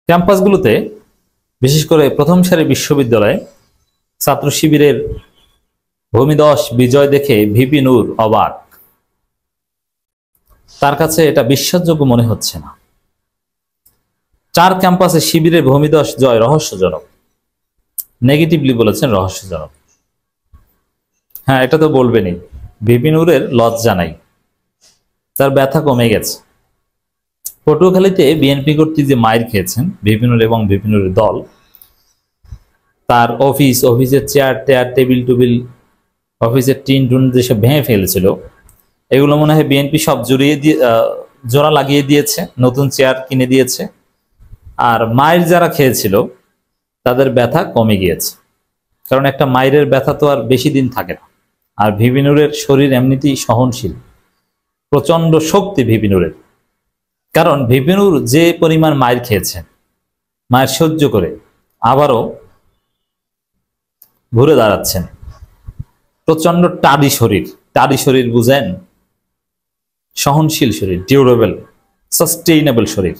ক্যাম্পাসগুলোতে বিশেষ করে প্রথম সারি বিশ্ববিদ্যালয়ে ছাত্র শিবিরের ভূমিধস বিজয় দেখে ভিপি নূর অবাক। তার কাছে এটা বিশ্বাসযোগ্য মনে হচ্ছে না। 4 ক্যাম্পাসে শিবিরের ভূমিধস জয় রহস্যজনক। নেগেটিভলি বলেছেন রহস্যজনক। হ্যাঁ, এটা তো বলবেনই। ভিপি নূরের লজ্জা নাই, তার ব্যথা কমে গেছে। পটুয়াখালীতে বিএনপি কর্তৃক যে মাইর খেয়েছেন ভিপি নূর এবং ভিপি নূরের দল, তার অফিসের চেয়ার টেবিল টুবিল, অফিসের টিন টুন যেসব ভেঙে ফেলেছিল, এগুলো মনে হয় বিএনপি সব জোড়া লাগিয়ে দিয়েছে, নতুন চেয়ার কিনে দিয়েছে। আর মাইর যারা খেয়েছিল তাদের ব্যথা কমে গিয়েছে, কারণ একটা মাইরের ব্যথা তো আর বেশি দিন থাকে না। আর ভিপি নূরের শরীর এমনিতেই সহনশীল, প্রচন্ড শক্তি ভিপি নূরের। কারণ ভিপি নূর যে পরিমাণ মাইর খেয়েছেন, মায়ের সহ্য করে আবারও ঘুরে দাঁড়াচ্ছেন। প্রচন্ড টাডি শরীর বুঝেন, সহনশীল শরীর, ডিউরেবল, সাস্টেইনেবল শরীর।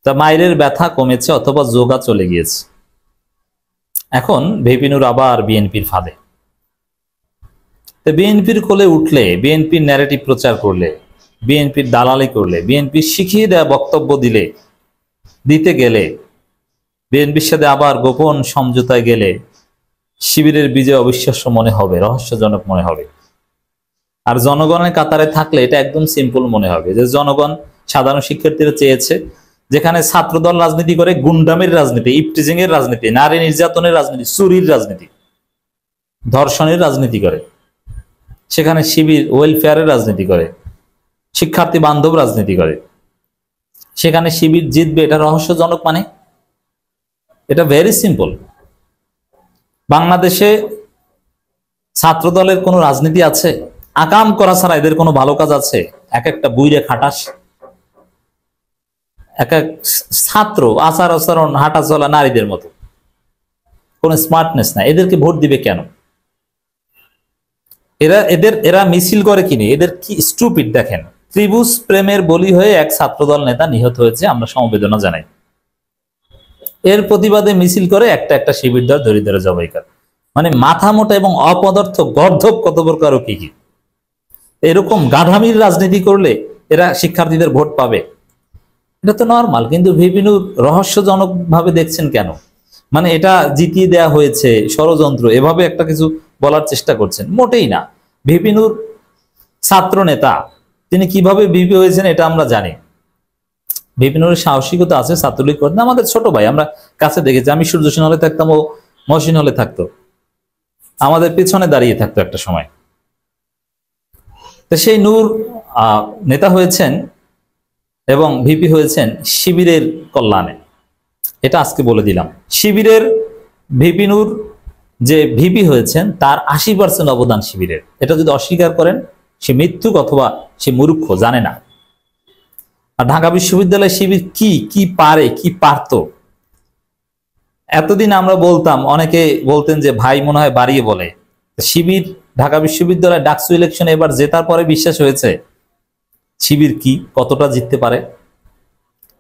তা মায়ের ব্যথা কমেছে অথবা যোগা চলে গিয়েছে। এখন ভিপি নূর আবার বিএনপির ফাঁদে। বিএনপির কোলে উঠলে, বিএনপির ন্যারেটিভ প্রচার করলে, বিএনপির দালালি করলে, বিএনপির শিখিয়ে দেয়া বক্তব্য দিতে গেলে, বিএনপির সাথে আবার গোপন সমঝোতায় গেলে শিবিরের বিজয় অবিশ্বাস্য মনে হবে, রহস্যজনক মনে হবে। আর জনগণের কাতারে থাকলে এটা একদম সিম্পল মনে হবে যে জনগণ, সাধারণ শিক্ষার্থীরা চেয়েছে যেখানে ছাত্রদল রাজনীতি করে, গুন্ডামের রাজনীতি, ইফটিজিং এর রাজনীতি, নারী নির্যাতনের রাজনীতি, চুরির রাজনীতি, ধর্ষণের রাজনীতি করে, সেখানে শিবির ওয়েলফেয়ারের রাজনীতি করে, শিক্ষার্থী বান্ধব রাজনীতি করে, সেখানে শিবির জিতবে। এটা রহস্যজনক মানে? এটা ভেরি সিম্পল। বাংলাদেশে ছাত্র দলের কোনো রাজনীতি আছে? আকাম করা ছাড়া এদের কোনো ভালো কাজ আছে? এক একটা বুইরে খাটাস, এক এক ছাত্র আচার আচরণ, হাঁটা চলা নারীদের মতো, কোনো স্মার্টনেস নাই। এদেরকে ভোট দিবে কেন? এরা মিছিল করে কিনে, এদের কি স্টুপিড দেখেন। ত্রিভুজ প্রেমের বলি হয়ে এক ছাত্রদল নেতা নিহত হয়েছে, আমরা সমবেদনা জানাই। এর প্রতিবাদে মিছিল করে একটা শিবির দল দরিদ্র জবাইকার। মানে মাথা মোটা এবং অপদার্থ গর্ধব কত প্রকার কি কি। এরকম গাধামির রাজনীতি করলে এরা শিক্ষার্থীদের ভোট পাবে, এটা তো নর্মাল। কিন্তু ভিপি নূর রহস্যজনক ভাবে দেখছেন কেন? মানে এটা জিতিয়ে দেয়া হয়েছে, ষড়যন্ত্র, এভাবে একটা কিছু বলার চেষ্টা করছেন। মোটেই না। ভিপি নূর ছাত্র নেতা, তিনি কিভাবে ভিপি হয়েছেন এটা আমরা জানি। ভিপি নূরের সাহসিকতা আছে, ছাত্রলীগ করতেন, আমাদের ছোট ভাই, আমরা কাছে দেখেছি। আমি সূর্য সেন হলে থাকতাম, ও মহসিন হলে থাকতো, আমাদের পিছনে দাঁড়িয়ে থাকতো একটা সময়। তো সেই নূর নেতা হয়েছেন এবং ভিপি হয়েছেন শিবিরের কল্যাণে, এটা আজকে বলে দিলাম। শিবিরের ভিপি নূর যে ভিপি হয়েছেন তার 80% অবদান শিবিরের। এটা যদি অস্বীকার করেন সে মিথ্যুক অথবা সে মূর্খ, জানে না। আর ঢাকা বিশ্ববিদ্যালয়ে শিবির কি পারে, কি পারত, এতদিন আমরা বলতাম, অনেকে বলতেন যে ভাই মনে হয় বাড়িয়ে বলে। শিবির ঢাকা বিশ্ববিদ্যালয়ে ডাকসু ইলেকশনে এবার জেতার পরে বিশ্বাস হয়েছে শিবির কি, কতটা জিততে পারে,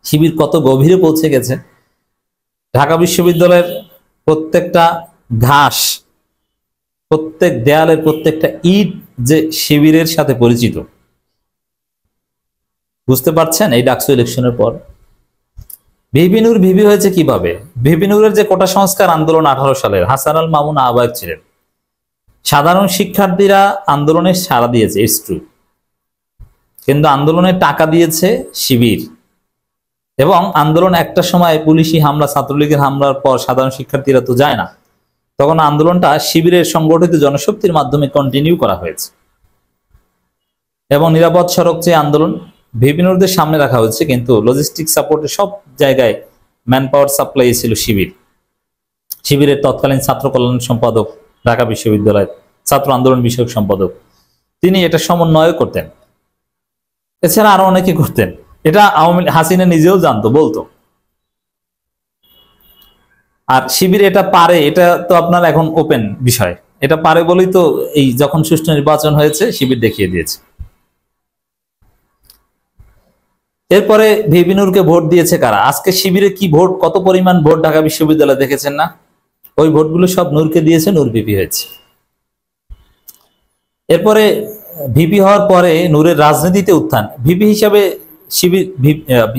শিবির কত গভীরে পৌঁছে গেছে। ঢাকা বিশ্ববিদ্যালয়ের প্রত্যেকটা ঘাস, প্রত্যেক দেয়ালের প্রত্যেকটা ইট যে শিবিরের সাথে পরিচিত, বুঝতে পারছেন? এই ডাকসু ইলেকশনের পর ভিপি নূর ভিপি হয়েছে কিভাবে? ভিপি নূরের যে কোটা সংস্কার আন্দোলন 18 সালের, হাসান আল মামুন আহ্বায়ক ছিলেন। সাধারণ শিক্ষার্থীরা আন্দোলনে সাড়া দিয়েছে, ইটস ট্রু, কিন্তু আন্দোলনে টাকা দিয়েছে শিবির। এবং আন্দোলন একটা সময় পুলিশি হামলা, ছাত্রলীগের হামলার পর সাধারণ শিক্ষার্থীরা তো যায় না, তখন আন্দোলনটা শিবিরের সংগঠিত জনশক্তির মাধ্যমে কন্টিনিউ করা হয়েছে। এবং নিরাপদ সড়ক চেয়ে আন্দোলন ভিপি নূরদের সামনে রাখা হয়েছে, কিন্তু লজিস্টিক সাপোর্টে সব জায়গায় ম্যান পাওয়ার সাপ্লাই ছিল শিবির। শিবিরের তৎকালীন ছাত্র কল্যাণ সম্পাদক, ঢাকা বিশ্ববিদ্যালয়ের ছাত্র আন্দোলন বিষয়ক সম্পাদক, তিনি এটা সমন্বয় করতেন। এছাড়া আরো অনেকে করতেন। এটা হাসিনা নিজেও জানতো, বলতো। আর শিবির এটা পারে, এটা তো আপনার এখন ওপেন বিষয়। এটা পারে বলেই তো এই যখন সুষ্ঠু নির্বাচন হয়েছে শিবির দেখিয়ে দিয়েছে। এরপরে ভিপি নূরকে ভোট দিয়েছে কারা? আজকে শিবিরে কি ভোট, কত পরিমাণ ভোট ঢাকা বিশ্ববিদ্যালয়ে দেখেছেন না? ওই ভোটগুলো সব নূরকে দিয়েছে, নূর ভিপি হয়েছে। এরপরে ভিপি হওয়ার পরে নূরের রাজনীতিতে উত্থান, ভিপি হিসাবে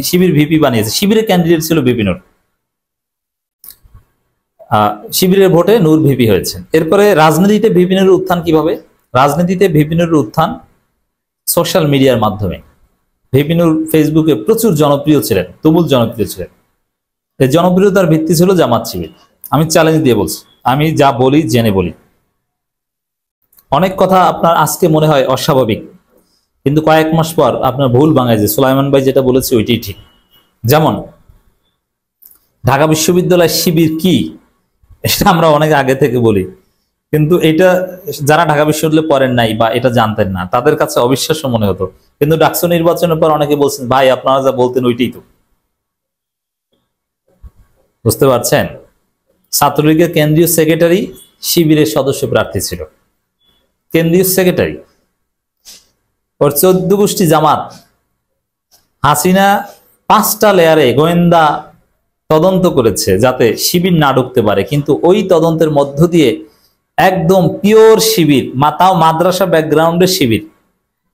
শিবির ভিপি বানিয়েছে, শিবিরের ক্যান্ডিডেট ছিল ভিপি নূর, শিবিরের ভোটে নূর ভিপি হয়েছে। এরপরে রাজনীতিতে ভিপি নূরের উত্থান কিভাবে? রাজনীতিতে ভিপি নূরের উত্থান সোশ্যাল মিডিয়ার মাধ্যমে। ভিপি নূর ফেসবুকে প্রচুর জনপ্রিয় ছিলেন, তুমুল জনপ্রিয় ছিলেন। এই জনপ্রিয়তার ভিত্তি ছিল জামাত শিবির। আমি চ্যালেঞ্জ দিয়ে বলছি, আমি যা বলি জেনে বলি। অনেক কথা আপনার আজকে মনে হয় অস্বাভাবিক, কিন্তু কয়েক মাস পর আপনার ভুল ভাঙায় যে সুলাইমান ভাই যেটা বলেছে ওইটাই ঠিক। যেমন ঢাকা বিশ্ববিদ্যালয় শিবির কি, এটা আমরা অনেক আগে থেকে বলি, কিন্তু এটা যারা ঢাকা বিশ্ববিদ্যালয়ে পড়েন নাই বা এটা জানতেন না তাদের কাছে অবিশ্বাস্য মনে হতো। কিন্তু ডাকসু নির্বাচনের পর অনেকে বলছেন ভাই আপনারা যা বলতেন ওইটাই তো। বুঝতে পারছেন? ছাত্রলীগের কেন্দ্রীয় সেক্রেটারি শিবিরের সদস্য প্রার্থী ছিল, কেন্দ্রীয় সেক্রেটারি। ওর 14 গোষ্ঠী জামাত। হাসিনা 5টা লেয়ারে গোয়েন্দা তদন্ত করেছে যাতে শিবির না ঢুকতে পারে, কিন্তু ওই তদন্তের মধ্য দিয়ে একদম পিওর শিবির, তাও মাদ্রাসা ব্যাকগ্রাউন্ডের শিবির,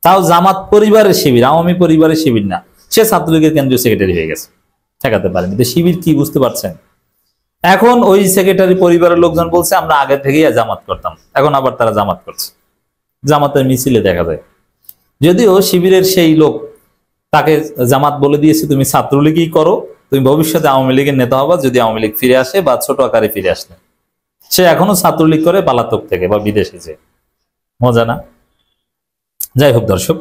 তাও জামাত পরিবারের শিবির, আওয়ামী পরিবারের শিবির না, সে ছাত্রলীগের কেন্দ্রীয় সেক্রেটারি হয়ে গেছে। ঠেকাতে পারেনি। তো শিবির কি বুঝতে পারছেন? এখন ওই সেক্রেটারি পরিবারের লোকজন বলছে আমরা আগে থেকেই জামাত করতাম, এখন আবার তারা জামাত করছে, জামাতের মিছিলে দেখা যায়। যদিও শিবিরের সেই লোক তাকে জামাত বলে দিয়েছে তুমি ছাত্রলীগই করো, তুমি ভবিষ্যতে আওয়ামী লীগের নেতা হবা যদি আওয়ামী লীগ ফিরে আসে বা ছোট আকারে ফিরে আসলে। সে এখনো ছাত্রলীগ করে পালাতক থেকে বা বিদেশে যে, মজা না? যাই হোক দর্শক,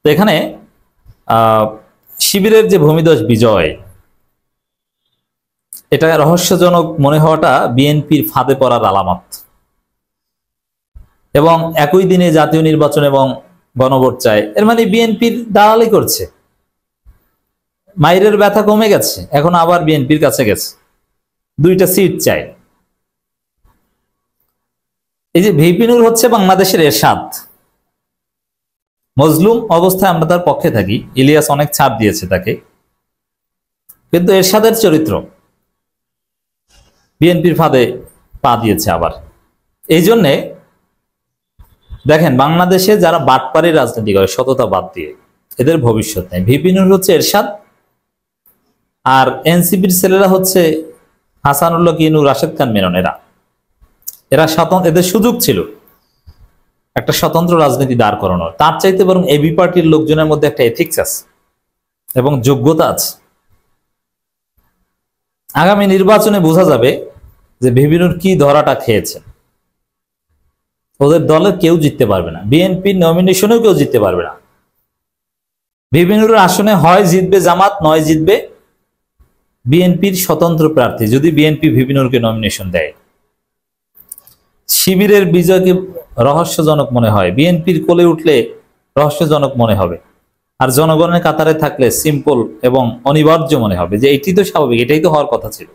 তো এখানে শিবিরের যে ভূমিধস বিজয়, এটা রহস্যজনক মনে হওয়াটা বিএনপির ফাঁদে পড়ার আলামত। এবং একই দিনে জাতীয় নির্বাচন এবং গণভোট চায়, এর মানে বিএনপির দালালি করছে। মাইরের ব্যথা কমে গেছে, এখন আবার বিএনপির কাছে গেছে, 2টা সিট চায়। এই যে ভিপি নূর হচ্ছে বাংলাদেশের এরশাদ। মজলুম অবস্থায় আমরা তার পক্ষে থাকি, ইলিয়াস অনেক ছাড় দিয়েছে তাকে, কিন্তু এরশাদের চরিত্র বিএনপির ফাঁদে পা দিয়েছে আবার। এই জন্যে দেখেন বাংলাদেশে যারা বাটপারি রাজনীতি করে সততা বাদ দিয়ে, এদের ভবিষ্যৎ নেই। ভিপি নূর হচ্ছে এরশাদ, আর এনসিপির ছেলেরা হচ্ছে হাসানুল্লাহ কিনু, রাশেদ খান মেনন। এরা স্বতন্ত্র, এদের সুযোগ ছিল একটা স্বতন্ত্র রাজনীতি দাঁড় করানোর। তার চাইতে বরং এবি পার্টির লোকজনের মধ্যে একটা এথিক্স আছে এবং যোগ্যতা আছে। আগামী নির্বাচনে বোঝা যাবে যে ভিপি নূর কি ধরাটা খেয়েছে। ওদের দলের কেউ জিততে পারবে না, বিএনপির নমিনেশনেও কেউ জিততে পারবে না। ভিপি নূরের আসনে হয় জিতবে জামাত, নয় জিতবে বিএনপির স্বতন্ত্র প্রার্থী, যদি বিএনপি ভিপি নূরকে নমিনেশন দেয়। শিবিরের বিজয়কে রহস্যজনক মনে হয়, বিএনপির কোলে উঠলে রহস্যজনক মনে হবে, আর জনগণের কাতারে থাকলে সিম্পল এবং অনিবার্য মনে হবে যে এটি তো স্বাভাবিক, এটাই তো হওয়ার কথা ছিল।